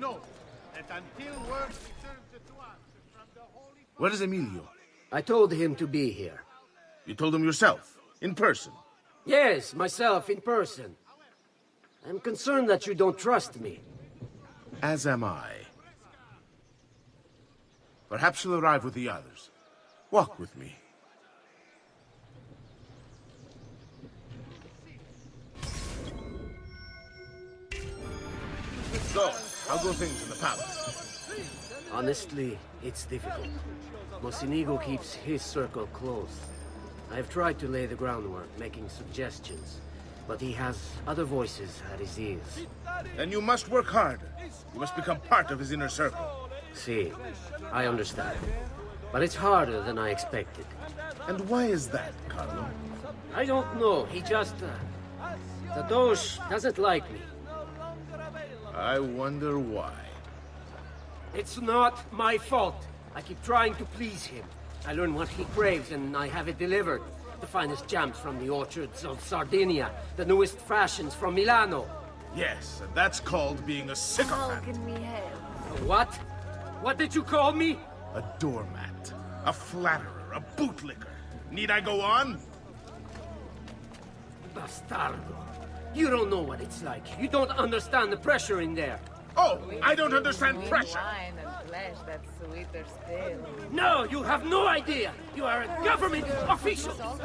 No, that until word returns to us from the Holy... Where is Emilio? I told him to be here. You told him yourself, in person? Yes, myself, in person. I'm concerned that you don't trust me. As am I. Perhaps you'll arrive with the others. Walk with me. So, how go things in the palace? Honestly, it's difficult. Mocenigo keeps his circle close. I've tried to lay the groundwork, making suggestions, but he has other voices at his ears. Then you must work harder. You must become part of his inner circle. See, I understand. But it's harder than I expected. And why is that, Carlo? I don't know. He just... the Doge doesn't like me. I wonder why. It's not my fault. I keep trying to please him. I learn what he craves and I have it delivered. The finest jams from the orchards of Sardinia. The newest fashions from Milano. Yes, and that's called being a sycophant. How can we help? What? What did you call me? A doormat, a flatterer, a bootlicker. Need I go on? Bastardo. You don't know what it's like. You don't understand the pressure in there. Oh, I don't understand Sweet pressure. wine and flesh that's sweeter still. No, you have no idea. You are a government official. I'm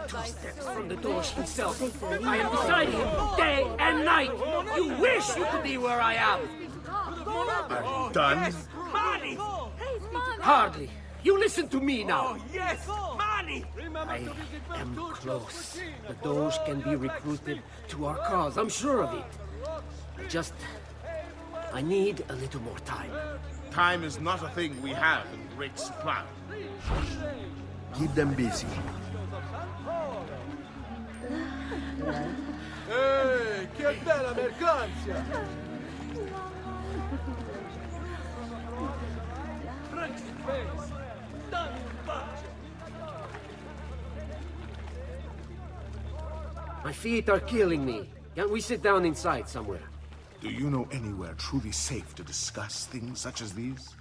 2 steps from the Doge himself. I am beside him day and night. You wish you could be where I am. Are you done? Money! Hardly. You listen to me now. Yes! Money! I am close. The Doge can be recruited to our cause. I'm sure of it. I need a little more time. Time is not a thing we have in great supply. Keep them busy. Ehi, che bella mercanzia! My feet are killing me. Can't we sit down inside somewhere? Do you know anywhere truly safe to discuss things such as these?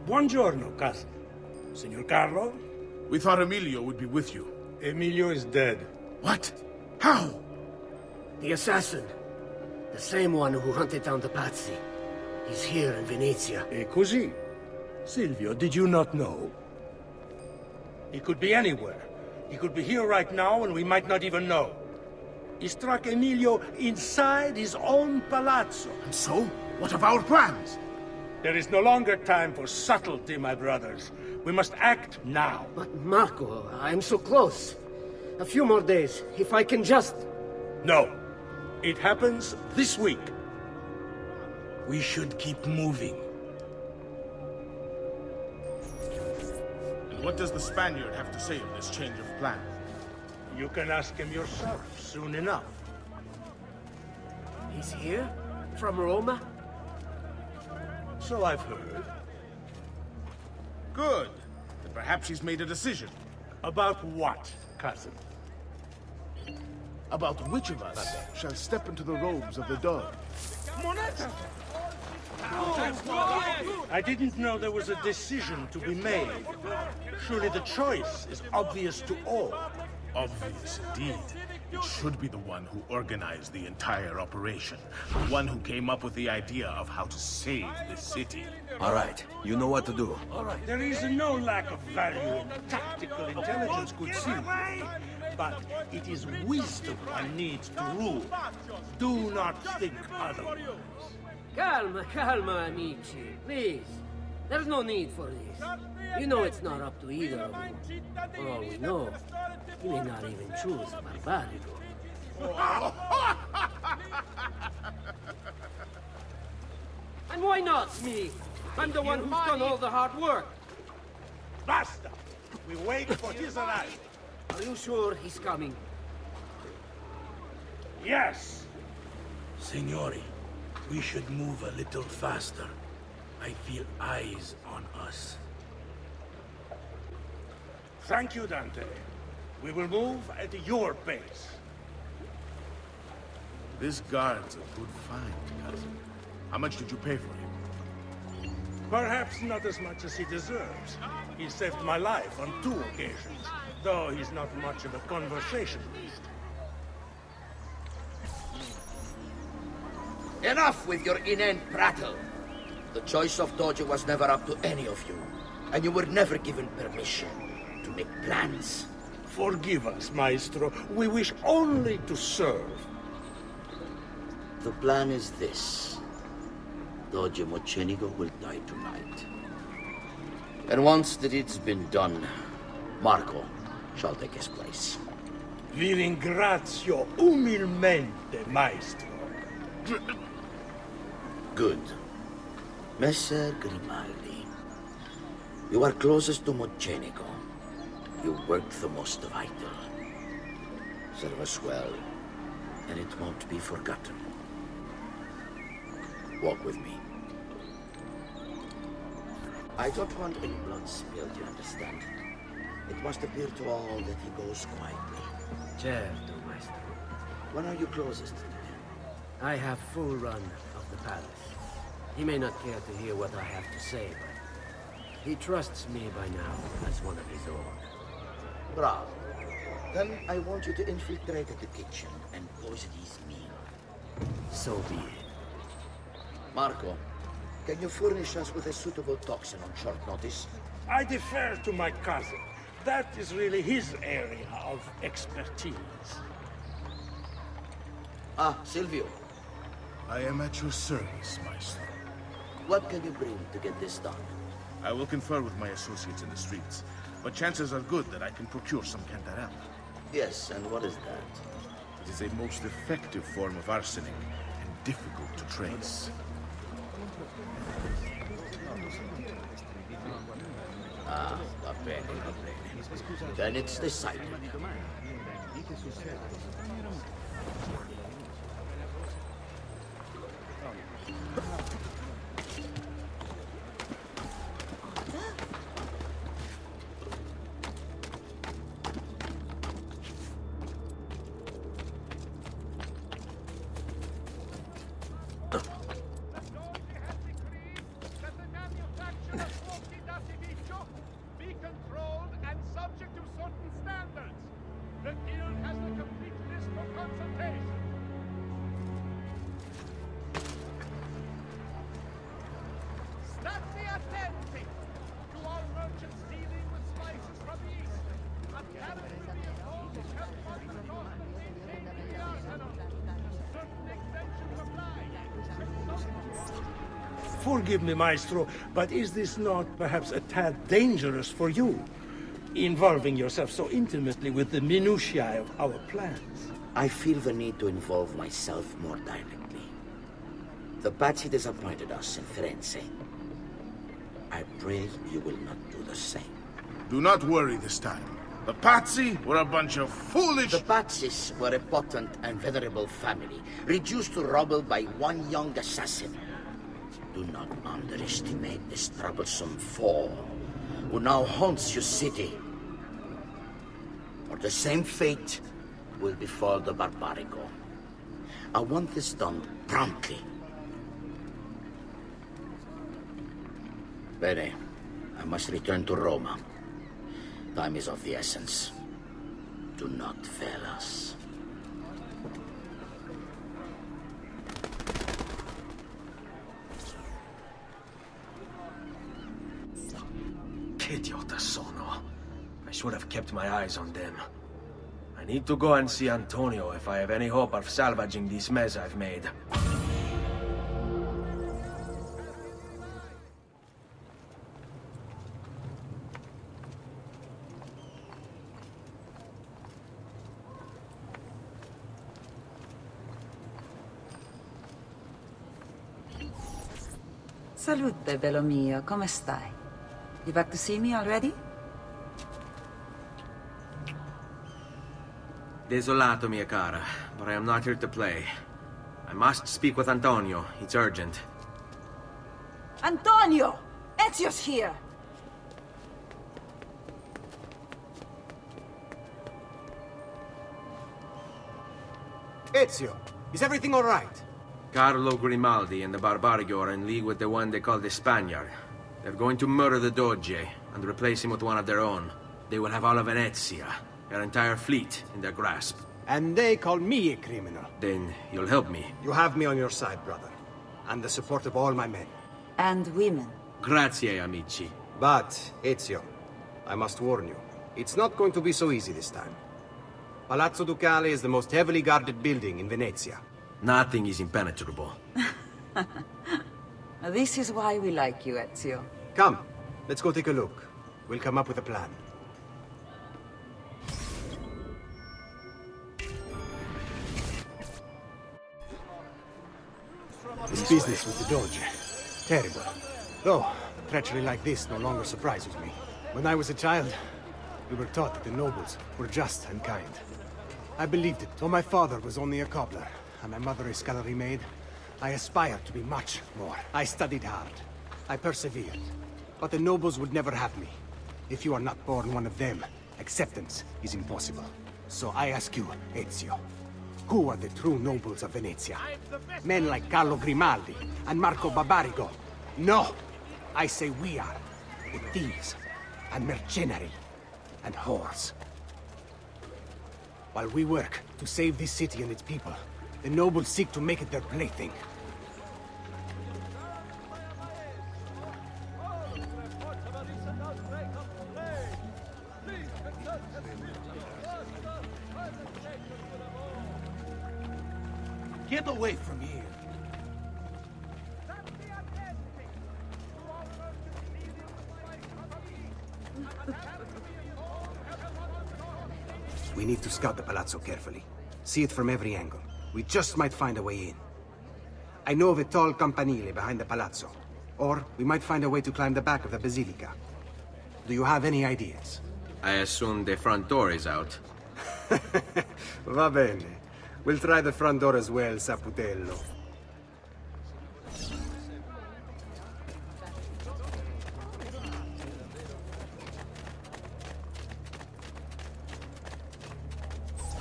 Buongiorno, cousin. Signor Carlo? We thought Emilio would be with you. Emilio is dead. What? How? The assassin. The same one who hunted down the Pazzi. He's here in Venezia. E così? Silvio, did you not know? He could be anywhere. He could be here right now and we might not even know. He struck Emilio inside his own palazzo. And so? What of our plans? There is no longer time for subtlety, my brothers. We must act now. But Marco, I'm so close. A few more days, if I can just... No. It happens this week. We should keep moving. And what does the Spaniard have to say of this change of plan? You can ask him yourself soon enough. He's here? From Roma? So I've heard. Good. Then perhaps he's made a decision. About what, cousin? About which of us shall step into the robes of the dog. I didn't know there was a decision to be made. Surely the choice is obvious to all. Obvious indeed. It should be the one who organized the entire operation. The one who came up with the idea of how to save the city. All right, you know what to do. There is no lack of value in tactical intelligence, good Silvio. But it is wisdom one needs to rule. Do not think otherwise. Calma, calma, amici. Please. There's no need for this. You know it's not up to either of you. For all we know, he may not even choose a barbarigo. And why not me? I'm the one who's done all the hard work. Basta! We wait for his arrival. Are you sure he's coming? Yes. Signori, we should move a little faster. I feel eyes on us. Thank you, Dante. We will move at your pace. This guard's a good find, cousin. How much did you pay for him? Perhaps not as much as he deserves. He saved my life on 2 occasions, though he's not much of a conversationalist. Enough with your inane prattle. The choice of Dojo was never up to any of you, and you were never given permission to make plans. Forgive us, Maestro. We wish only to serve. The plan is this. Dojo Mocenigo will die tonight. And once the deed's been done, Marco shall take his place. Vi ringrazio umilmente, Maestro. Good. Messer Grimaldi, you are closest to Mocenigo. You work the most vital. Serve us well, and it won't be forgotten. Walk with me. I don't want any blood spilled, you understand? It must appear to all that he goes quietly. Certo, Maestro. When are you closest to him? I have full run of the palace. He may not care to hear what I have to say, but he trusts me by now as one of his own. Bravo. Then I want you to infiltrate the kitchen and poison his meal. So be it. Marco, can you furnish us with a suitable toxin on short notice? I defer to my cousin. That is really his area of expertise. Ah, Silvio. I am at your service, Maestro. What can you bring to get this done? I will confer with my associates in the streets, but chances are good that I can procure some cantarella. Yes, and what is that? It is a most effective form of arsenic and difficult to trace. Ah, va bene, va bene. Then it's decided. Forgive me, Maestro, but is this not perhaps a tad dangerous for you? Involving yourself so intimately with the minutiae of our plans. I feel the need to involve myself more directly. The Pazzi disappointed us in Firenze. I pray you will not do the same. Do not worry this time. The Pazzi were a bunch of foolish... The Pazzis were a potent and venerable family, reduced to rubble by one young assassin. Do not underestimate this troublesome foe, who now haunts your city. Or the same fate will befall the Barbarico. I want this done promptly. Bene, I must return to Roma. Time is of the essence. Do not fail us. Che idiota sono. I should have kept my eyes on them. I need to go and see Antonio if I have any hope of salvaging this mess I've made. Salute, bello mio. Come stai? You back to see me already? Desolato, mia cara, but I am not here to play. I must speak with Antonio. It's urgent. Antonio! Ezio's here! Ezio, is everything all right? Carlo Grimaldi and the Barbarigo are in league with the one they call the Spaniard. They're going to murder the Doge and replace him with one of their own. They will have all of Venezia, their entire fleet, in their grasp. And they call me a criminal. Then you'll help me. You have me on your side, brother. And the support of all my men. And women. Grazie, amici. But, Ezio, I must warn you, it's not going to be so easy this time. Palazzo Ducale is the most heavily guarded building in Venezia. Nothing is impenetrable. This is why we like you, Ezio. Come, let's go take a look. We'll come up with a plan. This business with the Doge. Terrible. Though, treachery like this no longer surprises me. When I was a child, we were taught that the nobles were just and kind. I believed it, though my father was only a cobbler, and my mother a scullery maid. I aspired to be much more. I studied hard. I persevered. But the nobles would never have me. If you are not born one of them, acceptance is impossible. So I ask you, Ezio, who are the true nobles of Venezia? Men like Carlo Grimaldi and Marco Barbarigo? No! I say we are the thieves and mercenary and whores. While we work to save this city and its people, the nobles seek to make it their plaything. Get away from here. We need to scout the palazzo carefully. See it from every angle. We just might find a way in. I know of a tall campanile behind the palazzo. Or we might find a way to climb the back of the basilica. Do you have any ideas? I assume the front door is out. Va bene. We'll try the front door as well, Saputello.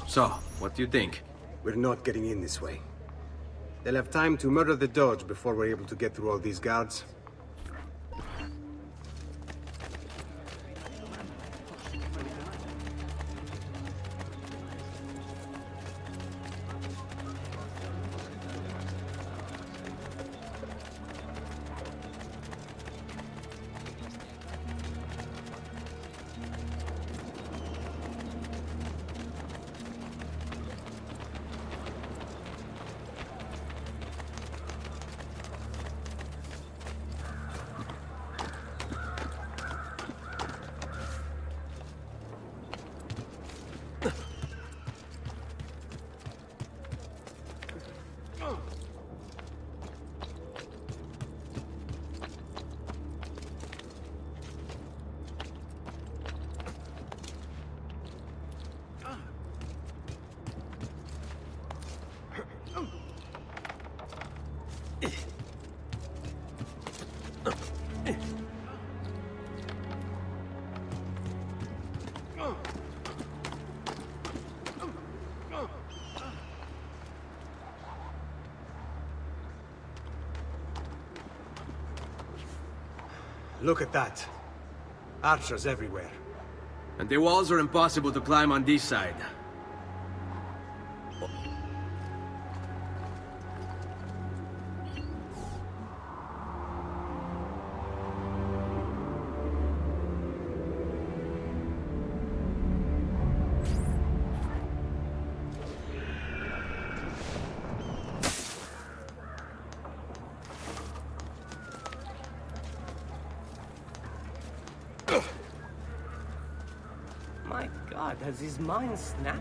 So, what do you think? We're not getting in this way. They'll have time to murder the Doge before we're able to get through all these guards. Look at that. Archers everywhere. And the walls are impossible to climb on this side. My God, has his mind snapped?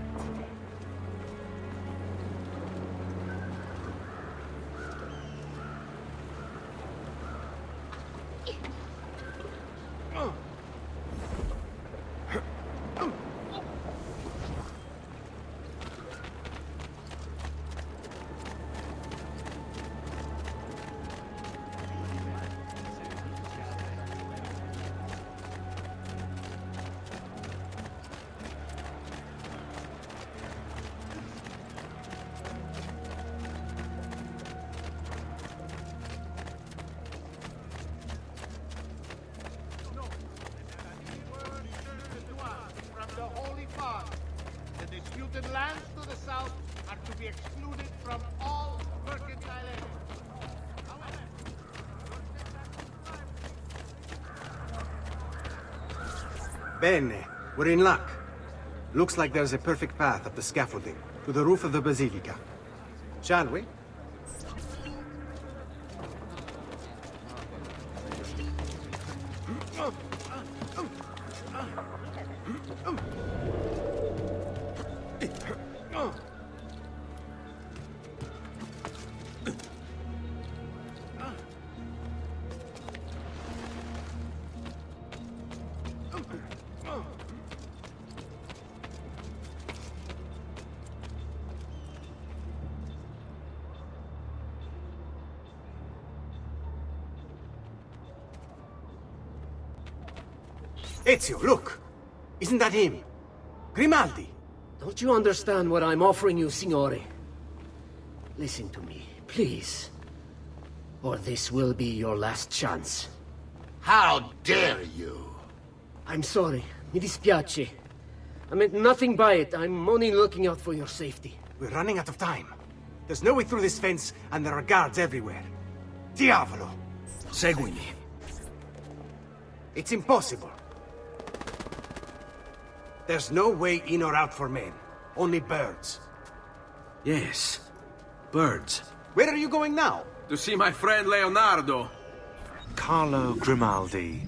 lands to the south are to be excluded from all mercantile aid. However, Bene, we're in luck. Looks like there's a perfect path up the scaffolding to the roof of the basilica. Shall we? Ezio, look! Isn't that him? Grimaldi! Don't you understand what I'm offering you, Signore? Listen to me, please. Or this will be your last chance. How dare you? I'm sorry. Mi dispiace. I meant nothing by it. I'm only looking out for your safety. We're running out of time. There's no way through this fence, and there are guards everywhere. Diavolo! Seguimi. It's impossible. There's no way in or out for men. Only birds. Yes. Birds. Where are you going now? To see my friend Leonardo. Carlo Grimaldi.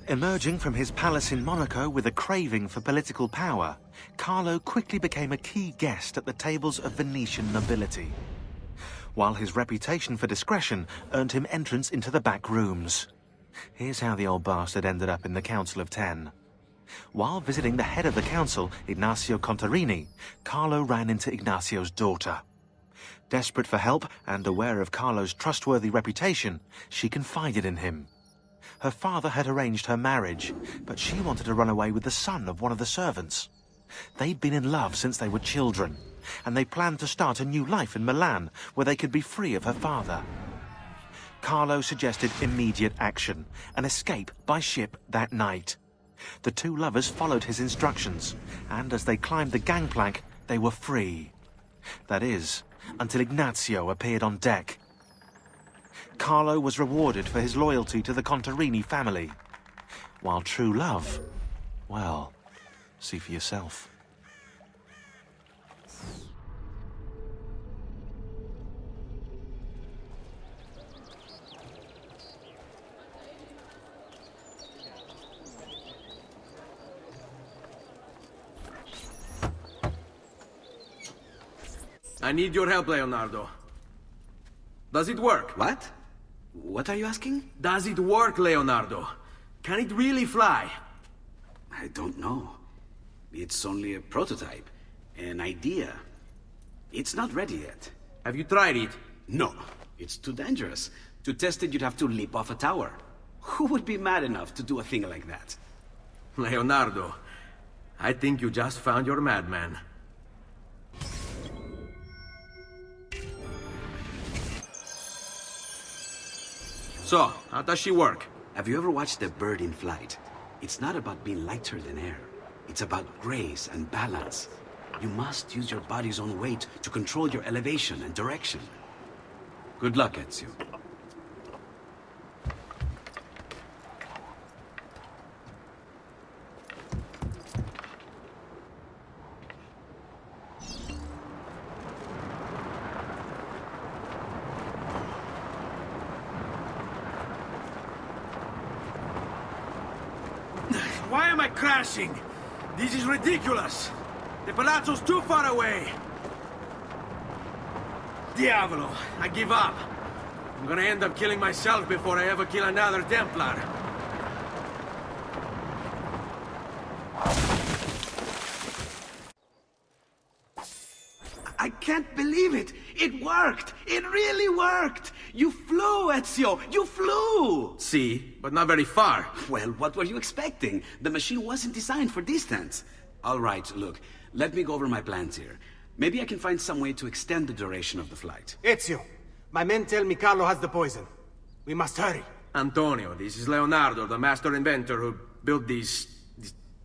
Emerging from his palace in Monaco with a craving for political power, Carlo quickly became a key guest at the tables of Venetian nobility, while his reputation for discretion earned him entrance into the back rooms. Here's how the old bastard ended up in the Council of Ten. While visiting the head of the council, Ignazio Contarini, Carlo ran into Ignazio's daughter. Desperate for help and aware of Carlo's trustworthy reputation, she confided in him. Her father had arranged her marriage, but she wanted to run away with the son of one of the servants. They'd been in love since they were children, and they planned to start a new life in Milan, where they could be free of her father. Carlo suggested immediate action, an escape by ship that night. The two lovers followed his instructions, and as they climbed the gangplank, they were free. That is, until Ignazio appeared on deck. Carlo was rewarded for his loyalty to the Contarini family, while true love, well, see for yourself. I need your help, Leonardo. Does it work? What? What are you asking? Does it work, Leonardo? Can it really fly? I don't know. It's only a prototype, an idea. It's not ready yet. Have you tried it? No, it's too dangerous. To test it, you'd have to leap off a tower. Who would be mad enough to do a thing like that? Leonardo, I think you just found your madman. So, how does she work? Have you ever watched a bird in flight? It's not about being lighter than air. It's about grace and balance. You must use your body's own weight to control your elevation and direction. Good luck, Ezio. Why am I crashing? This is ridiculous. The palazzo's too far away. Diavolo, I give up. I'm gonna end up killing myself before I ever kill another Templar. I can't believe it! It worked! It really worked! You flew, Ezio! You flew! See, but not very far. Well, what were you expecting? The machine wasn't designed for distance. All right, look, let me go over my plans here. Maybe I can find some way to extend the duration of the flight. Ezio, my men tell me Carlo has the poison. We must hurry. Antonio, this is Leonardo, the master inventor who built these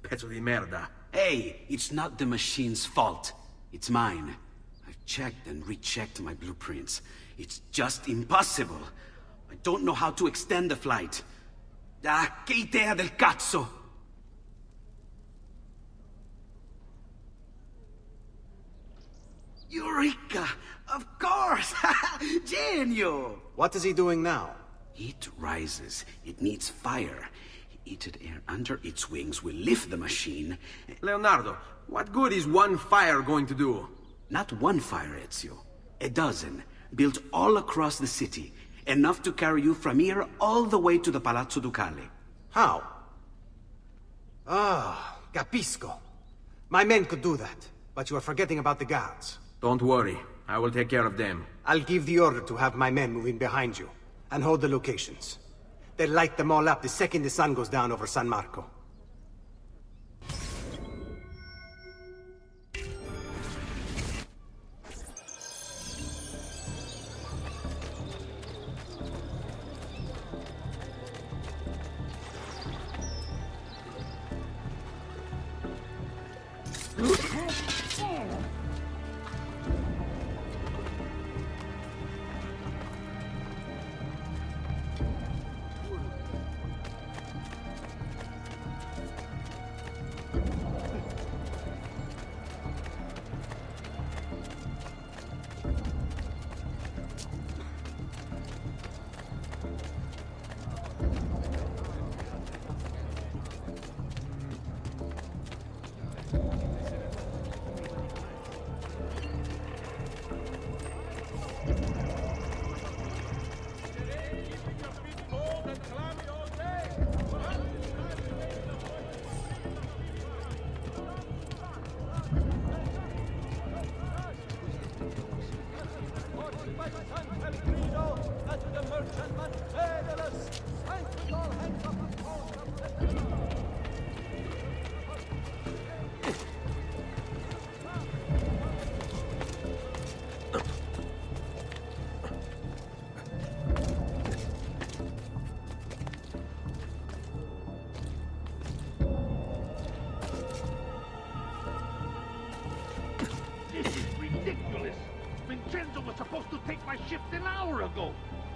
pezzo di merda. Hey, it's not the machine's fault. It's mine. I've checked and rechecked my blueprints. It's just impossible. I don't know how to extend the flight. Ah, che idea del cazzo! Eureka! Of course! Genio! What is he doing now? It rises. It needs fire. Heated air under its wings will lift the machine. Leonardo, what good is one fire going to do? Not one fire, Ezio. A dozen, built all across the city. Enough to carry you from here all the way to the Palazzo Ducale. How? Ah, capisco. My men could do that, but you are forgetting about the guards. Don't worry. I will take care of them. I'll give the order to have my men move in behind you, and hold the locations. They'll light them all up the second the sun goes down over San Marco.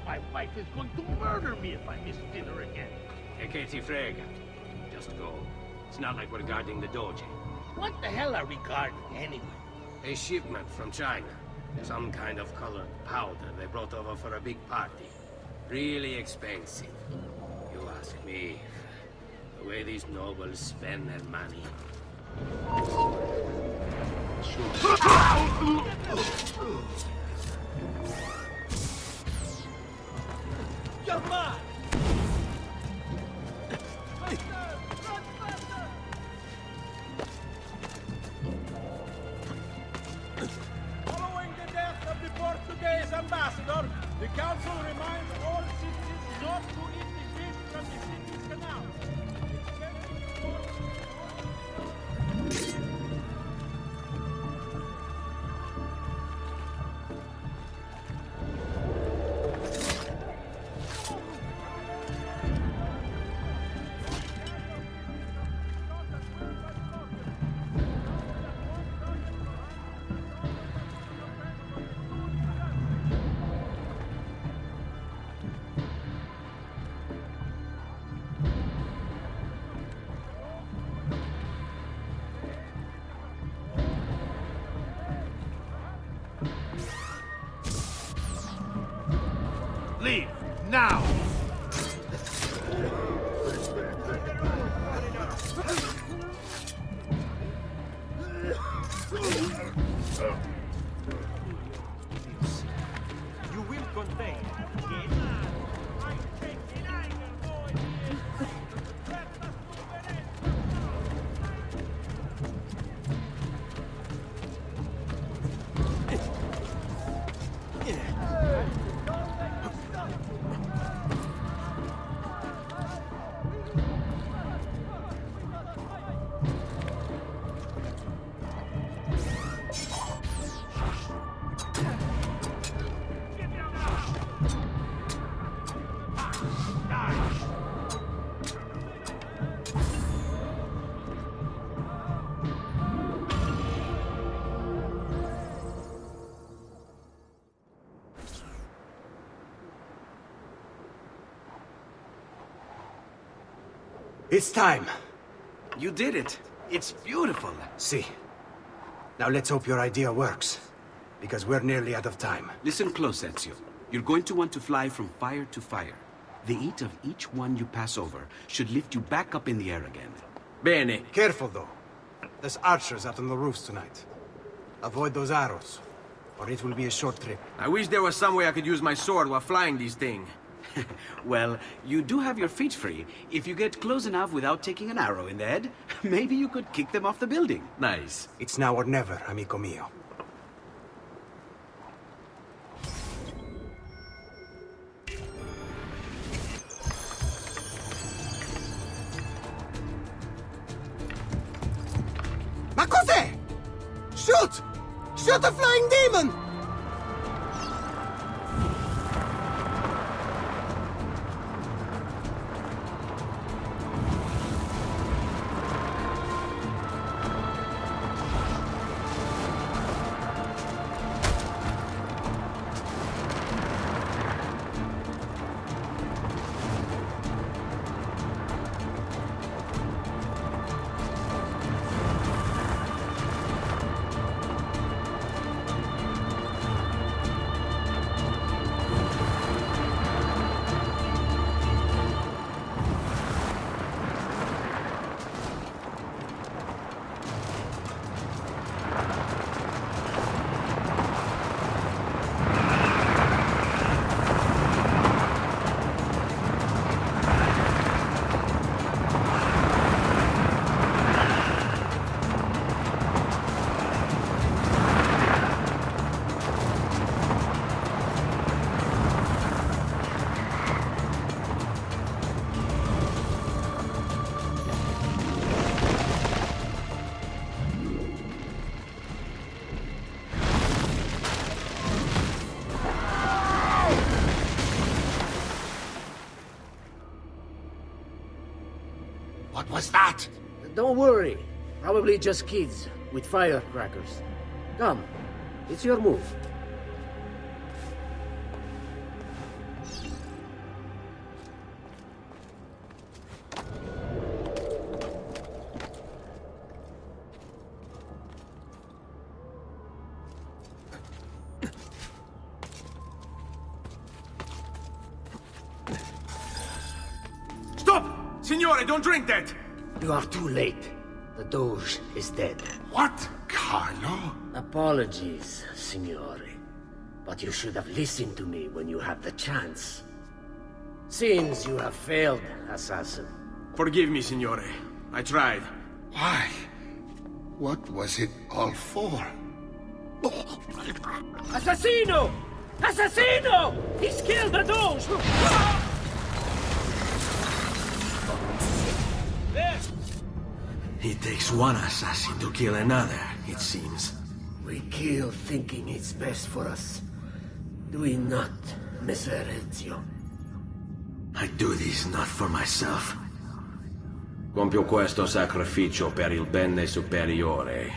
My wife is going to murder me if I miss dinner again. E che ti frega? Just go. It's not like we're guarding the Doge. What the hell are we guarding anyway? A shipment from China. Some kind of colored powder they brought over for a big party. Really expensive. You ask me. The way these nobles spend their money. You're mine! Following the death of the Portuguese ambassador, the council reminds all citizens not to eat the fish from the city's canal. It's time. You did it. It's beautiful. See. Now let's hope your idea works. Because we're nearly out of time. Listen close, Ezio. You're going to want to fly from fire to fire. The heat of each one you pass over should lift you back up in the air again. Bene. Careful, though. There's archers out on the roofs tonight. Avoid those arrows, or it will be a short trip. I wish there was some way I could use my sword while flying these things. Well, you do have your feet free. If you get close enough without taking an arrow in the head, maybe you could kick them off the building. Nice. It's now or never, amico mio. Ma cos'è? Shoot! Shoot a flying demon! What was that? Don't worry. Probably just kids with firecrackers. Come, it's your move. Signore, don't drink that! You are too late. The Doge is dead. What, Carlo? Apologies, Signore. But you should have listened to me when you had the chance. Seems you have failed, assassin. Forgive me, Signore. I tried. Why? What was it all for? Assassino! Assassino! He's killed the Doge! It takes one assassin to kill another, it seems. We kill thinking it's best for us. Do we not, Messer Ezio? I do this not for myself. Compio questo sacrificio per il bene superiore.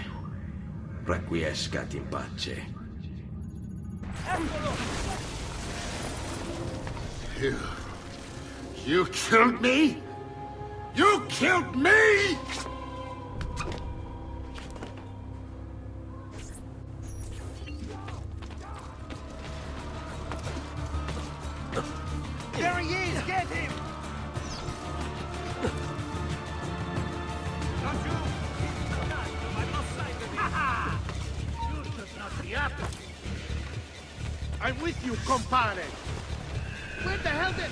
Requiescat in pace. You killed me? You killed me?! There he is! Get him! Don't you? I lost sight of him. You should not be after me. I'm with you, compare. Where the hell did...